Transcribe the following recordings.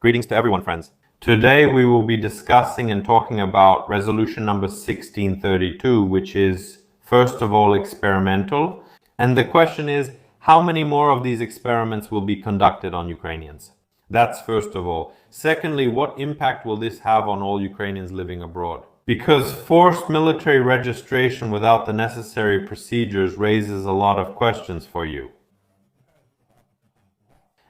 Greetings to everyone, friends. Today we will be discussing and talking about resolution number 1632, which is, first of all, experimental. And the question is, how many more of these experiments will be conducted on Ukrainians? That's first of all. Secondly, what impact will this have on all Ukrainians living abroad? Because forced military registration without the necessary procedures raises a lot of questions for you.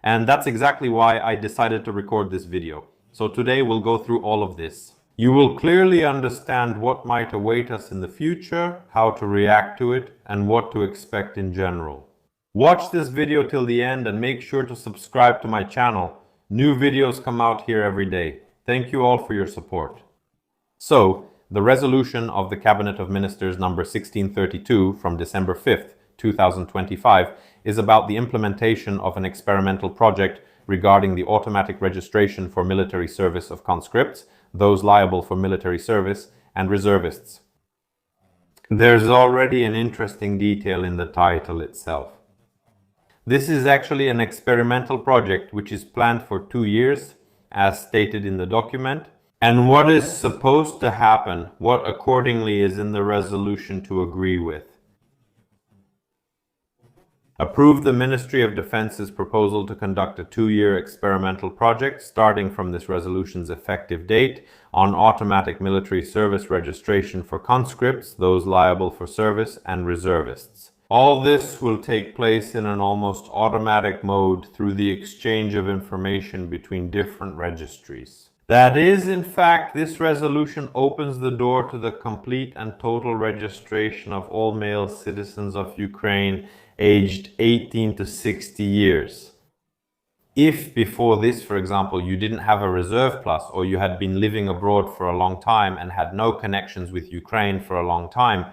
And that's exactly why I decided to record this video. So today we'll go through all of this. You will clearly understand what might await us in the future, how to react to it, and what to expect in general. Watch this video till the end and make sure to subscribe to my channel. New videos come out here every day. Thank you all for your support. So, the resolution of the Cabinet of Ministers number 1632 from December 5th, 2025 is about the implementation of an experimental project regarding the automatic registration for military service of conscripts, those liable for military service, and reservists. There's already an interesting detail in the title itself. This is actually an experimental project which is planned for 2 years, as stated in the document, and what is supposed to happen, what accordingly is in the resolution to agree with. Approve the Ministry of Defense's proposal to conduct a 2-year experimental project starting from this resolution's effective date on automatic military service registration for conscripts, those liable for service, and reservists. All this will take place in an almost automatic mode through the exchange of information between different registries. That is, in fact, this resolution opens the door to the complete and total registration of all male citizens of Ukraine aged 18 to 60 years. If before this, for example, you didn't have a reserve plus, or you had been living abroad for a long time and had no connections with Ukraine for a long time,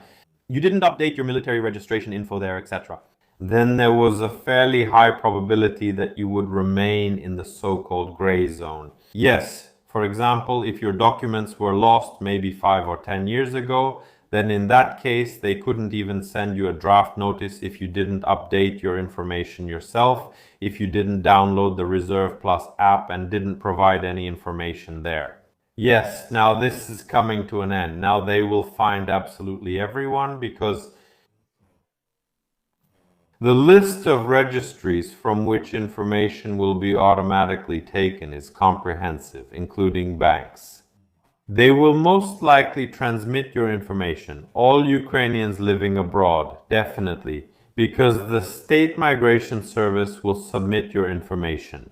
you didn't update your military registration info there, etc., then there was a fairly high probability that you would remain in the so-called gray zone. Yes, for example, if your documents were lost maybe 5 or 10 years ago, then in that case, they couldn't even send you a draft notice if you didn't update your information yourself, if you didn't download the Reserve Plus app and didn't provide any information there. Yes, now this is coming to an end. Now they will find absolutely everyone, because the list of registries from which information will be automatically taken is comprehensive, including banks. They will most likely transmit your information, all Ukrainians living abroad, definitely, because the State Migration Service will submit your information.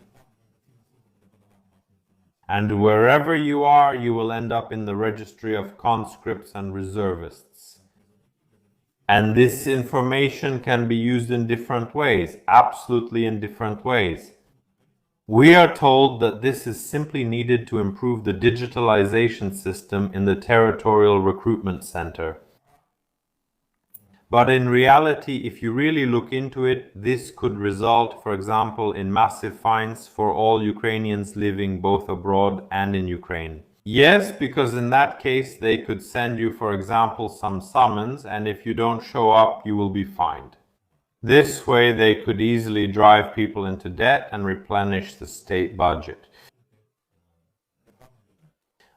And wherever you are, you will end up in the registry of conscripts and reservists. And this information can be used in different ways, absolutely in different ways. We are told that this is simply needed to improve the digitalization system in the Territorial Recruitment Center. But in reality, if you really look into it, this could result, for example, in massive fines for all Ukrainians living both abroad and in Ukraine. Yes, because in that case, they could send you, for example, some summons, and if you don't show up, you will be fined. This way, they could easily drive people into debt and replenish the state budget.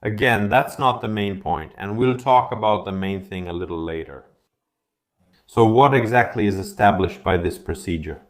Again, that's not the main point, and we'll talk about the main thing a little later. So what exactly is established by this procedure?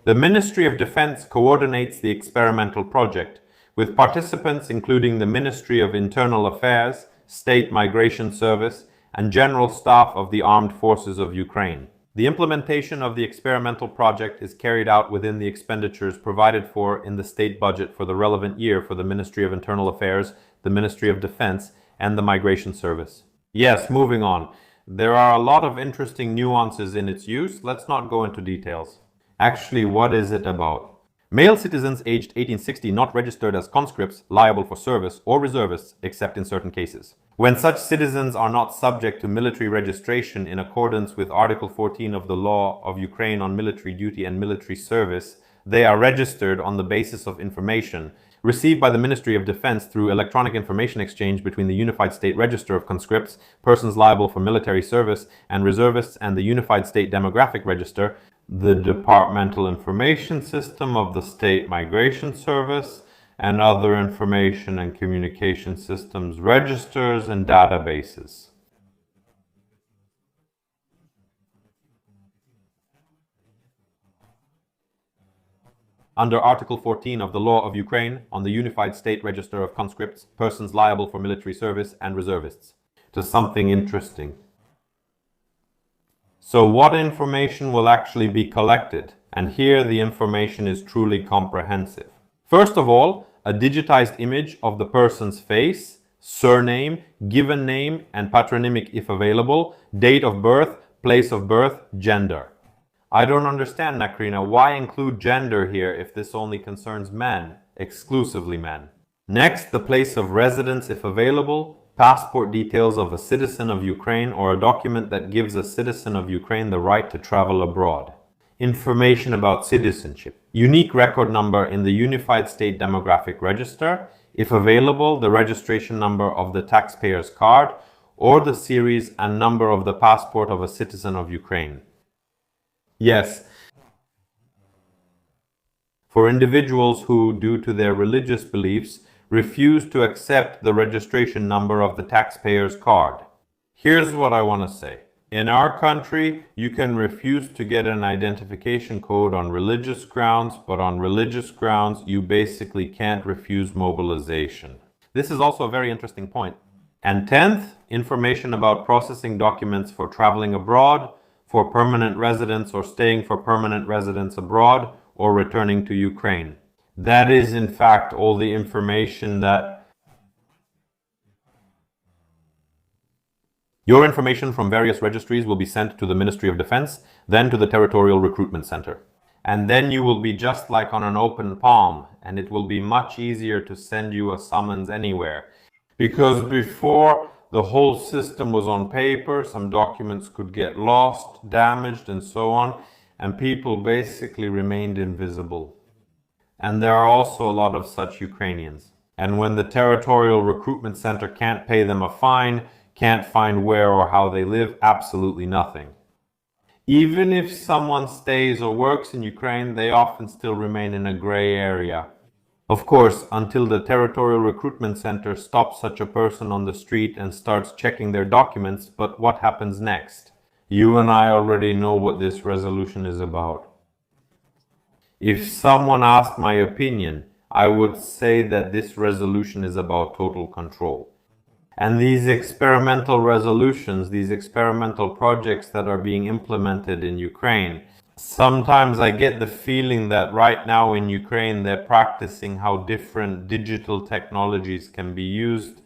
The Ministry of Defense coordinates the experimental project, with participants including the Ministry of Internal Affairs, State Migration Service, and General Staff of the Armed Forces of Ukraine. The implementation of the experimental project is carried out within the expenditures provided for in the state budget for the relevant year for the Ministry of Internal Affairs, the Ministry of Defense, and the Migration Service. Yes, moving on. There are a lot of interesting nuances in its use. Let's not go into details. Actually, what is it about? Male citizens aged 1860 not registered as conscripts liable for service or reservists except in certain cases. When such citizens are not subject to military registration in accordance with Article 14 of the Law of Ukraine on Military Duty and Military Service, they are registered on the basis of information received by the Ministry of Defense through electronic information exchange between the Unified State Register of Conscripts, persons liable for military service, and reservists, and the Unified State Demographic Register, the Departmental Information System of the State Migration Service, and other information and communication systems, registers, and databases. Under Article 14 of the Law of Ukraine on the Unified State Register of Conscripts, persons liable for military service, and reservists, to something interesting. So what information will actually be collected? And here the information is truly comprehensive. First of all, a digitized image of the person's face, surname, given name, and patronymic if available, date of birth, place of birth, gender. I don't understand, Nakrina, why include gender here if this only concerns men, exclusively men? Next, the place of residence if available, passport details of a citizen of Ukraine or a document that gives a citizen of Ukraine the right to travel abroad. Information about citizenship. Unique record number in the Unified State Demographic Register, if available, the registration number of the taxpayer's card or the series and number of the passport of a citizen of Ukraine. Yes, for individuals who, due to their religious beliefs, refuse to accept the registration number of the taxpayer's card. Here's what I want to say. In our country, you can refuse to get an identification code on religious grounds, but on religious grounds, you basically can't refuse mobilization. This is also a very interesting point. And 10th, information about processing documents for traveling abroad, for permanent residence or staying for permanent residence abroad, or returning to Ukraine. That is, in fact, all the information that your information from various registries will be sent to the Ministry of Defense, then to the Territorial Recruitment Center. And then you will be just like on an open palm, and it will be much easier to send you a summons anywhere. Because before, the whole system was on paper, some documents could get lost, damaged, and so on, and people basically remained invisible. And there are also a lot of such Ukrainians. And when the Territorial Recruitment Center can't pay them a fine, can't find where or how they live, absolutely nothing. Even if someone stays or works in Ukraine, they often still remain in a gray area. Of course, until the Territorial Recruitment Center stops such a person on the street and starts checking their documents, but what happens next? You and I already know what this resolution is about. If someone asked my opinion, I would say that this resolution is about total control. And these experimental resolutions, these experimental projects that are being implemented in Ukraine, sometimes I get the feeling that right now in Ukraine they're practicing how different digital technologies can be used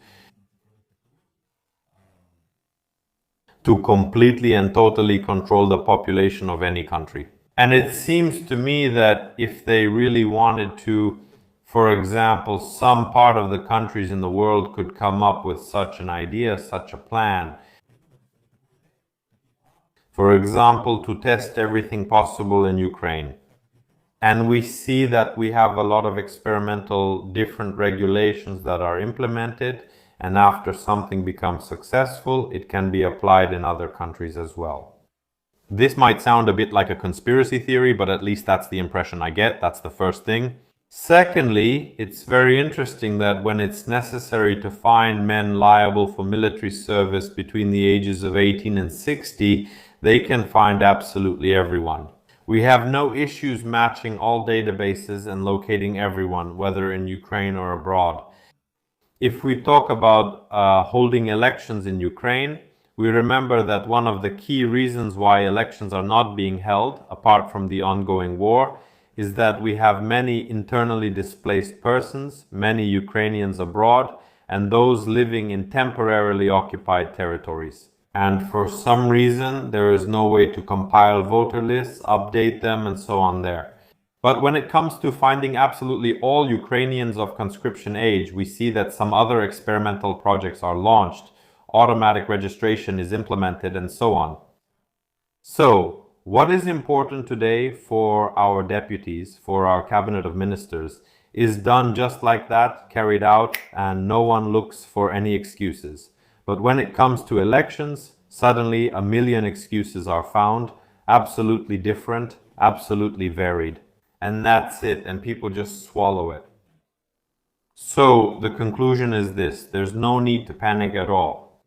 to completely and totally control the population of any country. And it seems to me that if they really wanted to, for example, some part of the countries in the world could come up with such an idea, such a plan. For example, to test everything possible in Ukraine. And we see that we have a lot of experimental different regulations that are implemented, and after something becomes successful, it can be applied in other countries as well. This might sound a bit like a conspiracy theory, but at least that's the impression I get. That's the first thing. Secondly, it's very interesting that when it's necessary to find men liable for military service between the ages of 18 and 60, they can find absolutely everyone. We have no issues matching all databases and locating everyone, whether in Ukraine or abroad. If we talk about holding elections in Ukraine, we remember that one of the key reasons why elections are not being held, apart from the ongoing war, is that we have many internally displaced persons, many Ukrainians abroad, and those living in temporarily occupied territories. And for some reason, there is no way to compile voter lists, update them, and so on there. But when it comes to finding absolutely all Ukrainians of conscription age, we see that some other experimental projects are launched, automatic registration is implemented, and so on. So, what is important today for our deputies, for our cabinet of ministers, is done just like that, carried out, and no one looks for any excuses. But when it comes to elections, suddenly a million excuses are found, absolutely different, absolutely varied. And that's it, and people just swallow it. So the conclusion is this: there's no need to panic at all.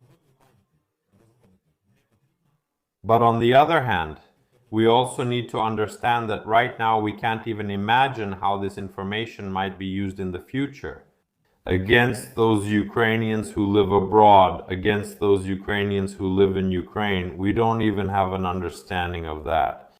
But on the other hand, we also need to understand that right now we can't even imagine how this information might be used in the future. Against those Ukrainians who live abroad, against those Ukrainians who live in Ukraine, we don't even have an understanding of that.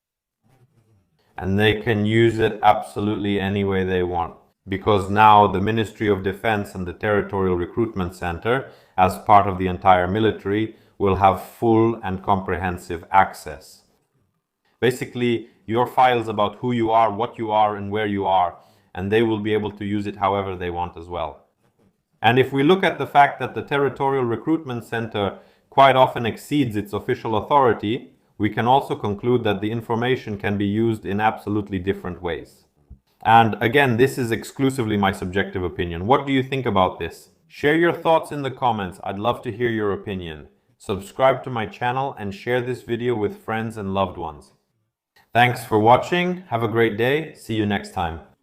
And they can use it absolutely any way they want, because now the Ministry of Defense and the Territorial Recruitment Center, as part of the entire military, will have full and comprehensive access. Basically, your files about who you are, what you are, and where you are, and they will be able to use it however they want as well. And if we look at the fact that the Territorial Recruitment Center quite often exceeds its official authority, we can also conclude that the information can be used in absolutely different ways. And again, this is exclusively my subjective opinion. What do you think about this? Share your thoughts in the comments. I'd love to hear your opinion. Subscribe to my channel and share this video with friends and loved ones. Thanks for watching. Have a great day. See you next time.